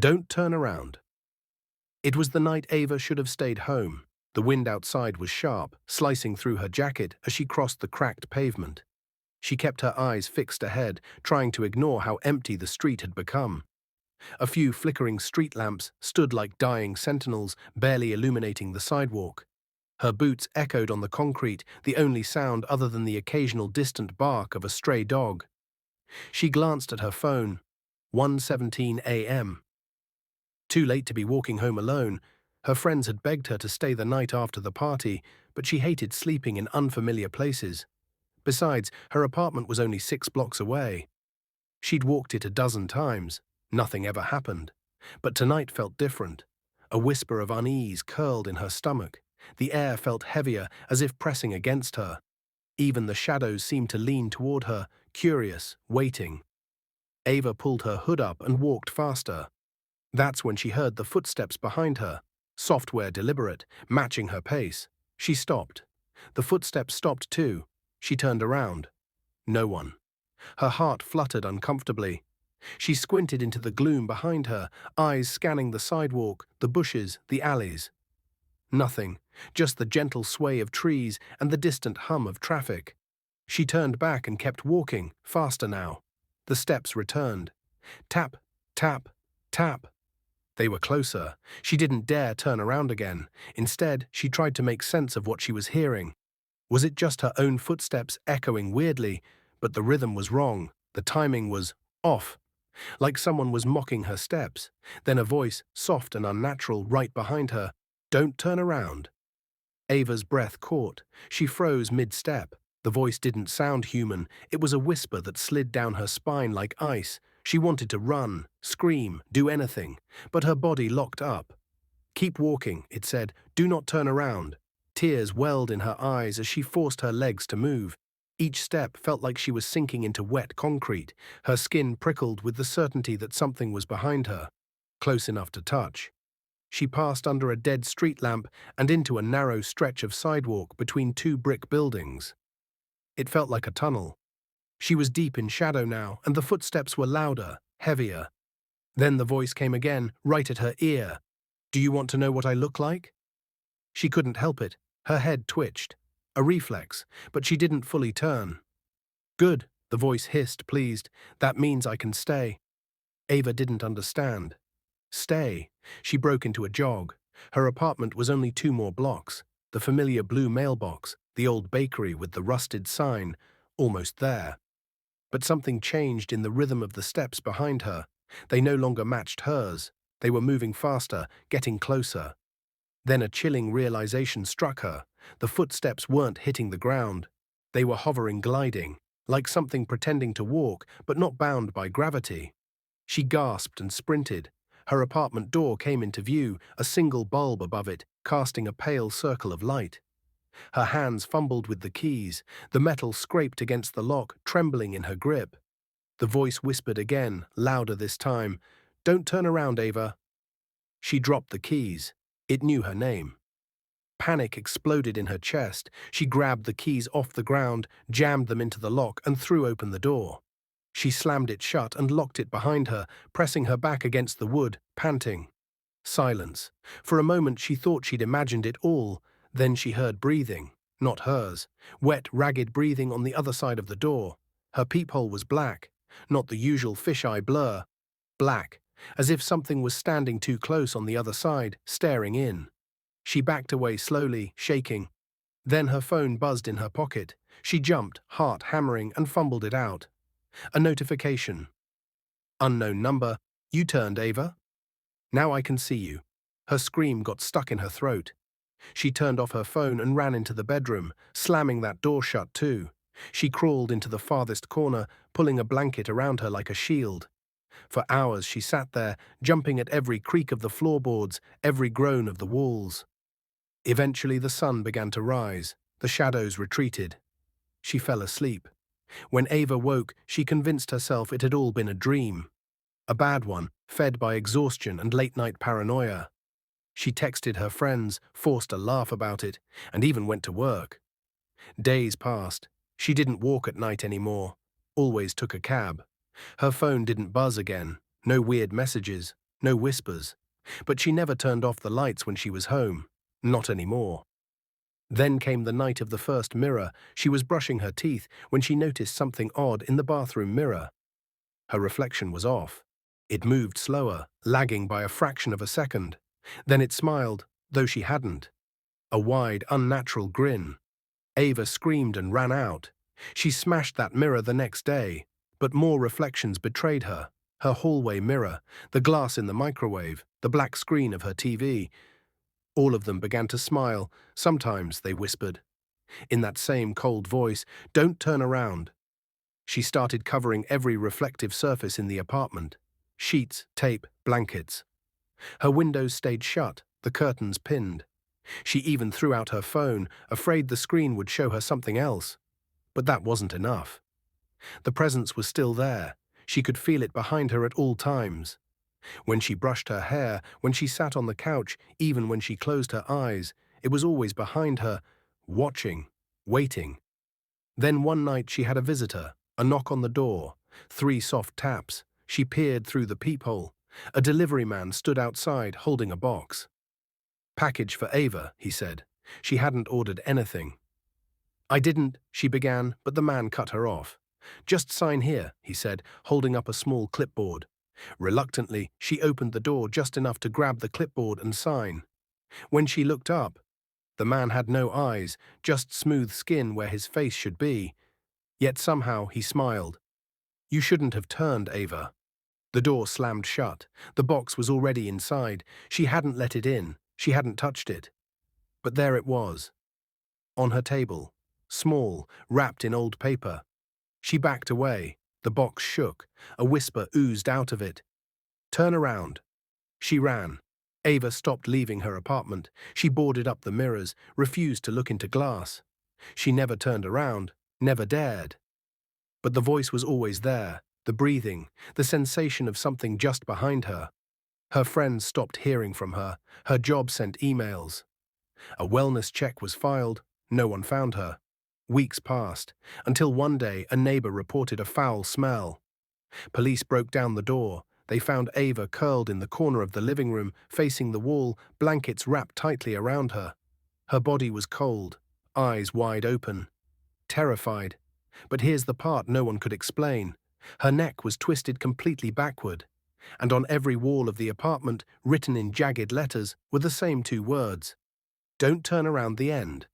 Don't turn around. It was the night Ava should have stayed home. The wind outside was sharp, slicing through her jacket as she crossed the cracked pavement. She kept her eyes fixed ahead, trying to ignore how empty the street had become. A few flickering street lamps stood like dying sentinels, barely illuminating the sidewalk. Her boots echoed on the concrete, the only sound other than the occasional distant bark of a stray dog. She glanced at her phone. 1:17 a.m. Too late to be walking home alone. Her friends had begged her to stay the night after the party, but she hated sleeping in unfamiliar places. Besides, her apartment was only 6 blocks away. She'd walked it a dozen times. Nothing ever happened. But tonight felt different. A whisper of unease curled in her stomach. The air felt heavier, as if pressing against her. Even the shadows seemed to lean toward her, curious, waiting. Ava pulled her hood up and walked faster. That's when she heard the footsteps behind her, software deliberate, matching her pace. She stopped. The footsteps stopped too. She turned around. No one. Her heart fluttered uncomfortably. She squinted into the gloom behind her, eyes scanning the sidewalk, the bushes, the alleys. Nothing, just the gentle sway of trees and the distant hum of traffic. She turned back and kept walking, faster now. The steps returned. Tap, tap, tap. They were closer. She didn't dare turn around again. Instead, she tried to make sense of what she was hearing. Was it just her own footsteps echoing weirdly? But the rhythm was wrong. The timing was off. Like someone was mocking her steps. Then a voice, soft and unnatural, right behind her. Don't turn around. Ava's breath caught. She froze mid-step. The voice didn't sound human. It was a whisper that slid down her spine like ice. She wanted to run, scream, do anything, but her body locked up. Keep walking, it said. Do not turn around. Tears welled in her eyes as she forced her legs to move. Each step felt like she was sinking into wet concrete. Her skin prickled with the certainty that something was behind her, close enough to touch. She passed under a dead street lamp and into a narrow stretch of sidewalk between two brick buildings. It felt like a tunnel. She was deep in shadow now, and the footsteps were louder, heavier. Then the voice came again, right at her ear. Do you want to know what I look like? She couldn't help it. Her head twitched. A reflex, but she didn't fully turn. Good, the voice hissed, pleased. That means I can stay. Ava didn't understand. Stay. She broke into a jog. Her apartment was only 2 more blocks. The familiar blue mailbox, the old bakery with the rusted sign, almost there. But something changed in the rhythm of the steps behind her. They no longer matched hers. They were moving faster, getting closer. Then a chilling realization struck her. The footsteps weren't hitting the ground. They were hovering, gliding, like something pretending to walk, but not bound by gravity. She gasped and sprinted. Her apartment door came into view, a single bulb above it, casting a pale circle of light. Her hands fumbled with the keys. The metal scraped against the lock, trembling in her grip. The voice whispered again, louder this time. Don't turn around, Ava. She dropped the keys. It knew her name. Panic exploded in her chest. She grabbed the keys off the ground, jammed them into the lock, and threw open the door. She slammed it shut and locked it behind her, pressing her back against the wood, panting. Silence. For a moment she thought she'd imagined it all. Then she heard breathing, not hers. Wet, ragged breathing on the other side of the door. Her peephole was black, not the usual fisheye blur. Black, as if something was standing too close on the other side, staring in. She backed away slowly, shaking. Then her phone buzzed in her pocket. She jumped, heart hammering, and fumbled it out. A notification. Unknown number. You turned, Ava. Now I can see you. Her scream got stuck in her throat. She turned off her phone and ran into the bedroom, slamming that door shut too. She crawled into the farthest corner, pulling a blanket around her like a shield. For hours she sat there, jumping at every creak of the floorboards, every groan of the walls. Eventually the sun began to rise. The shadows retreated. She fell asleep. When Ava woke, she convinced herself it had all been a dream. A bad one, fed by exhaustion and late-night paranoia. She texted her friends, forced a laugh about it, and even went to work. Days passed. She didn't walk at night anymore. Always took a cab. Her phone didn't buzz again. No weird messages. no whispers. But she never turned off the lights when she was home. Not anymore. Then came the night of the first mirror. She was brushing her teeth when she noticed something odd in the bathroom mirror. Her reflection was off. It moved slower, lagging by a fraction of a second. Then it smiled, though she hadn't. A wide, unnatural grin. Ava screamed and ran out. She smashed that mirror the next day, but more reflections betrayed her. Her hallway mirror, the glass in the microwave, the black screen of her TV. All of them began to smile. Sometimes they whispered, in that same cold voice, "Don't turn around." She started covering every reflective surface in the apartment. Sheets, tape, blankets. Her windows stayed shut, the curtains pinned. She even threw out her phone, afraid the screen would show her something else. But that wasn't enough. The presence was still there. She could feel it behind her at all times. When she brushed her hair, when she sat on the couch, even when she closed her eyes, it was always behind her, watching, waiting. Then one night she had a visitor, a knock on the door, 3 soft taps. She peered through the peephole. A delivery man stood outside holding a box. "Package for Ava," he said. She hadn't ordered anything. "I didn't," she began, but the man cut her off. "Just sign here," he said, holding up a small clipboard. Reluctantly, she opened the door just enough to grab the clipboard and sign. When she looked up, the man had no eyes, just smooth skin where his face should be. Yet somehow he smiled. "You shouldn't have turned, Ava." The door slammed shut. The box was already inside. She hadn't let it in. She hadn't touched it. But there it was, on her table, small, wrapped in old paper. She backed away. The box shook. A whisper oozed out of it. "Turn around." She ran. Ava stopped leaving her apartment. She boarded up the mirrors, refused to look into glass. She never turned around, never dared. But the voice was always there, the breathing, the sensation of something just behind her. Her friends stopped hearing from her. Her job sent emails. A wellness check was filed. No one found her. Weeks passed, until one day a neighbor reported a foul smell. Police broke down the door. They found Ava curled in the corner of the living room, facing the wall, blankets wrapped tightly around her. Her body was cold, eyes wide open, terrified. But here's the part no one could explain. Her neck was twisted completely backward, and on every wall of the apartment, written in jagged letters, were the same 2 words: "Don't turn around the end."